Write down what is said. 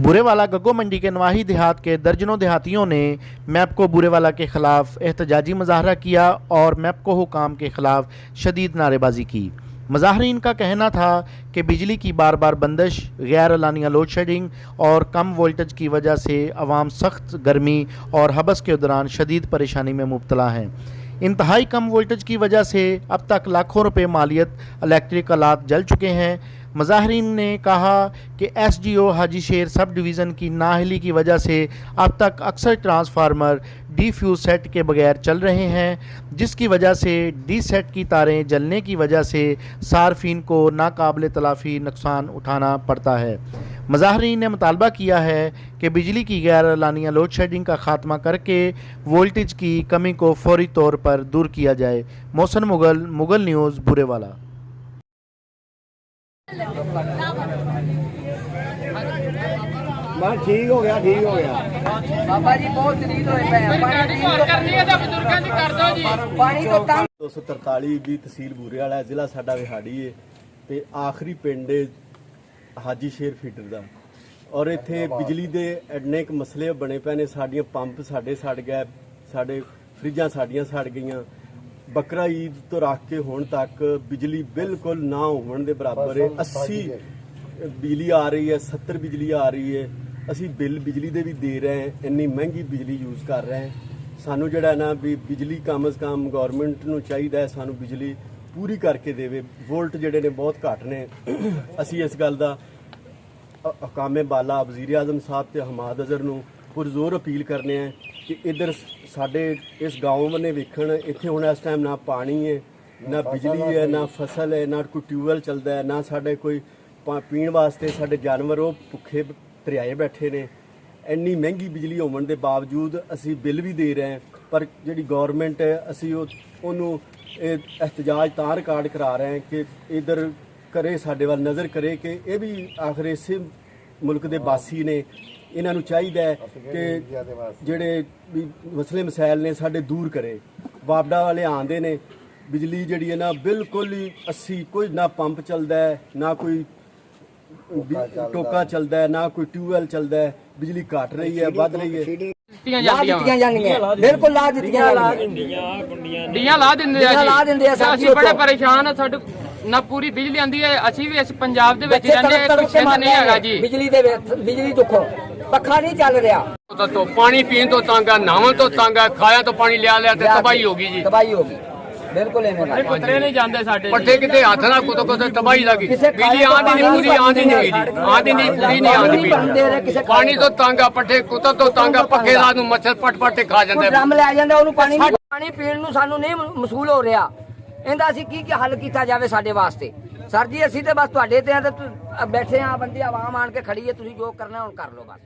बुरेवाला गग्गो मंडी के नवाही देहात के दर्जनों देहातियों ने मैपको बुरेवाला के खिलाफ एहतजाजी मुजाहरा किया और मैपको हुकाम के खिलाफ शदीद नारेबाजी की। मुजाहरीन का कहना था कि बिजली की बार बार बंदिश, गैर एलानिया लोड शेडिंग और कम वोल्टेज की वजह से अवाम सख्त गर्मी और हबस के दौरान शदीद परेशानी में मुब्तला हैं। इंतहाई कम वोल्टेज की वजह से अब तक लाखों रुपए मालियत इलेक्ट्रिक आलात जल चुके हैं। मुजाहरीन ने कहा कि एसडीओ हाजी शेर सब डिवीज़न की नाअहली की वजह से अब तक अक्सर ट्रांसफार्मर डी फ्यूज सेट के बगैर चल रहे हैं, जिसकी वजह से डी सेट की तारें जलने की वजह से सार्फिन को नाकाबिल तलाफ़ी नुकसान उठाना पड़ता है। मुजाहरीन ने मुतालबा किया है कि बिजली की गैर एलानिया लोड शेडिंग का खात्मा करके वोल्टेज की कमी को फौरी तौर पर दूर किया जाए। मोहसिन मुगल, मुगल न्यूज़, बुरेवाला। ठीक हो गया बाबा जी, बहुत रीत होए पानी तो 243 ਦੀ ਤਹਿਸੀਲ ਬੂਰੇਵਾਲਾ ਹੈ, ਜ਼ਿਲ੍ਹਾ ਸਾਡਾ ਵਿਹਾੜੀ ਹੈ ਤੇ ਆਖਰੀ ਪਿੰਡ ਹਾਜੀ ਸ਼ੇਰ ਫੀਡਰ ਦਾ। ਔਰ ਇੱਥੇ ਬਿਜਲੀ ਦੇ ਐਨੇ ਕੁ ਮਸਲੇ ਬਣੇ ਪਏ ਨੇ। ਸਾਡੀਆਂ ਪੰਪ ਸਾਡੇ ਸੜ ਗਏ, ਸਾਡੇ ਫਰਿੱਜਾਂ ਸਾਡੀਆਂ ਸੜ ਗਈਆਂ। ਬੱਕਰਾ ਈਦ ਤੋਂ ਰੱਖ ਕੇ ਹੁਣ ਤੱਕ ਬਿਜਲੀ ਬਿਲਕੁਲ ਨਾ ਹੋਣ ਦੇ ਬਰਾਬਰ ਹੈ। 80 ਬਿਜਲੀ ਆ ਰਹੀ ਹੈ, 70 ਬਿਜਲੀ ਆ ਰਹੀ ਹੈ। ਅਸੀਂ ਬਿੱਲ ਬਿਜਲੀ ਦੇ ਵੀ ਦੇ ਰਹੇ ਹਾਂ, ਇੰਨੀ ਮਹਿੰਗੀ ਬਿਜਲੀ ਯੂਜ਼ ਕਰ ਰਹੇ ਹਾਂ। ਸਾਨੂੰ ਜਿਹੜਾ ਨਾ ਵੀ ਬਿਜਲੀ ਕਮ ਅਜ਼ ਕਮ ਗੌਰਮੈਂਟ ਨੂੰ ਚਾਹੀਦਾ ਹੈ ਸਾਨੂੰ ਬਿਜਲੀ ਪੂਰੀ ਕਰਕੇ ਦੇਵੇ। ਵੋਲਟ ਜਿਹੜੇ ਨੇ ਬਹੁਤ ਘੱਟ ਨੇ। ਅਸੀਂ ਇਸ ਗੱਲ ਦਾ ਹਕਾਮੇ ਬਾਲਾ ਵਜ਼ੀਰ ਆਜ਼ਮ ਸਾਹਿਬ ਤੇ ਹਮਾਦ ਅਜ਼ਹਰ ਨੂੰ ਪੁਰਜ਼ੋਰ ਅਪੀਲ ਕਰਨੇ ਆ ਕਿ ਇੱਧਰ ਸਾਡੇ ਇਸ ਗਾਉਂ ਨੇ ਵੇਖਣ। ਇੱਥੇ ਹੁਣ ਇਸ ਟਾਈਮ ਨਾ ਪਾਣੀ ਹੈ, ਨਾ ਬਿਜਲੀ ਹੈ, ਨਾ ਫਸਲ ਹੈ, ਨਾ ਕੋਈ ਟਿਊਬਵੈਲ ਚੱਲਦਾ ਹੈ, ਨਾ ਸਾਡੇ ਕੋਈ ਪੀਣ ਵਾਸਤੇ ਸਾਡੇ ਜਾਨਵਰ ਉਹ ਭੁੱਖੇ ਤਰਿਆਏ ਬੈਠੇ ਨੇ। ਇੰਨੀ ਮਹਿੰਗੀ ਬਿਜਲੀ ਹੋਣ ਦੇ ਬਾਵਜੂਦ ਅਸੀਂ ਬਿੱਲ ਵੀ ਦੇ ਰਹੇ ਹਾਂ, ਪਰ ਜਿਹੜੀ ਗੌਰਮੈਂਟ ਹੈ ਅਸੀਂ ਉਹਨੂੰ ਇਹ ਇhtਜਾਜ ਤਾਂ ਰਿਕਾਰਡ ਕਰਾ ਰਹੇ ਹਾਂ ਕਿ ਇੱਧਰ ਕਰੇ, ਸਾਡੇ ਵੱਲ ਨਜ਼ਰ ਕਰੇ ਕਿ ਇਹ ਵੀ ਆਖਰ ਇਸੇ ਮੁਲਕ ਦੇ ਵਾਸੀ ਨੇ। ਇਹਨਾਂ ਨੂੰ ਚਾਹੀਦਾ ਹੈ ਕਿ ਜਿਹੜੇ ਵੀ ਮਸਲੇ ਮਸਾਇਲ ਨੇ ਸਾਡੇ ਦੂਰ ਕਰੇ। ਵਾਪਡਾ ਵਾਲੇ ਆਉਂਦੇ ਨੇ, ਬਿਜਲੀ ਜਿਹੜੀ ਹੈ ਨਾ ਬਿਲਕੁਲ ਹੀ 80, ਕੋਈ ਨਾ ਪੰਪ ਚੱਲਦਾ ਹੈ, ਨਾ ਕੋਈ ਟੋਕਾ ਚੱਲਦਾ ਹੈ, ਨਾ ਕੋਈ ਟਿਊਬਵੈਲ ਚੱਲਦਾ ਹੈ। ਬਿਜਲੀ ਘਟ ਰਹੀ ਹੈ, ਵੱਧ ਰਹੀ ਹੈ। ਬਿਲਕੁਲ ਲਾ ਦਿੱਤੀਆਂ ਡੀਆਂ ਲਾ ਦਿੰਦੇ ਆ। ਅਸੀਂ ਬੜੇ ਪਰੇਸ਼ਾਨ ਆ। ਸਾਡੇ ਨਾ ਪੂਰੀ ਬਿਜਲੀ ਆਂਦੀ ਹੈ। ਅਸੀਂ ਵੀ ਇਸ ਪੰਜਾਬ ਦੇ ਵਿੱਚ ਰਹਿੰਦੇ ਆ, ਕੋਈ ਸਿੰਧ ਨਹੀਂ ਹੈਗਾ ਜੀ। ਬਿਜਲੀ ਦੁੱਖੋ ਪੱਖਾ ਨਹੀਂ ਚੱਲ ਰਿਹਾ। ਤੋਂ ਪਾਣੀ ਪੀਣ ਤੋਂ ਤੰਗ ਆ, ਨਹਾਉਣ ਤੋਂ ਤੰਗ ਆ, ਖਾਇਆ ਤੋਂ ਪਾਣੀ ਲਿਆ ਤੇ ਤਬਾਹੀ ਹੋ ਗਈ ਜੀ। ਤਬਾਹੀ ਹੋ ਗਈ ਬਿਲਕੁਲ। ਐਵੇਂ ਪੁੱਤਰੇ ਨਹੀਂ ਜਾਂਦੇ ਸਾਡੇ ਪੱਠੇ ਕਿਤੇ ਹੱਥ ਨਾਲ ਕੁੱਤ ਤਬਾਹੀ ਲੱਗੀ। ਬਿਜਲੀ ਆਂਦੀ ਨਹੀਂ, ਪੂਰੀ ਆਂਦੀ ਨਹੀਂ ਜੀ, ਆਂਦੀ ਨਹੀਂ, ਪੂਰੀ ਨਹੀਂ ਆਂਦੀ। ਪਾਣੀ ਤੋਂ ਤੰਗ ਆ, ਪੱਠੇ ਕੁੱਤ ਤੋਂ ਤੰਗ ਆ, ਪੱਖੇ ਰਾਤ ਨੂੰ ਮੱਛਰ ਪਟ ਤੇ ਖਾ ਜਾਂਦੇ। ਡਰਮ ਲੈ ਜਾਂਦਾ ਉਹਨੂੰ ਪਾਣੀ ਪੀਣ ਨੂੰ ਸਾਨੂੰ ਨਹੀਂ ਮਸੂਲ ਹੋ ਰਿਹਾ। ਇਹਦਾ ਅਸੀਂ ਕੀ ਹੱਲ ਕੀਤਾ ਜਾਵੇ ਸਾਡੇ ਵਾਸਤੇ। ਸਰ ਜੀ ਅਸੀਂ ਤੇ ਬਸ ਤੁਹਾਡੇ ਤੇ ਬੈਠੇ ਆ, ਬੰਦੇ ਆਵਾਮ ਆਣ ਕੇ ਖੜੀ ਹੈ, ਤੁਸੀਂ ਜੋ ਕਰਨਾ ਹੁਣ ਕਰ ਲਓ ਬਸ।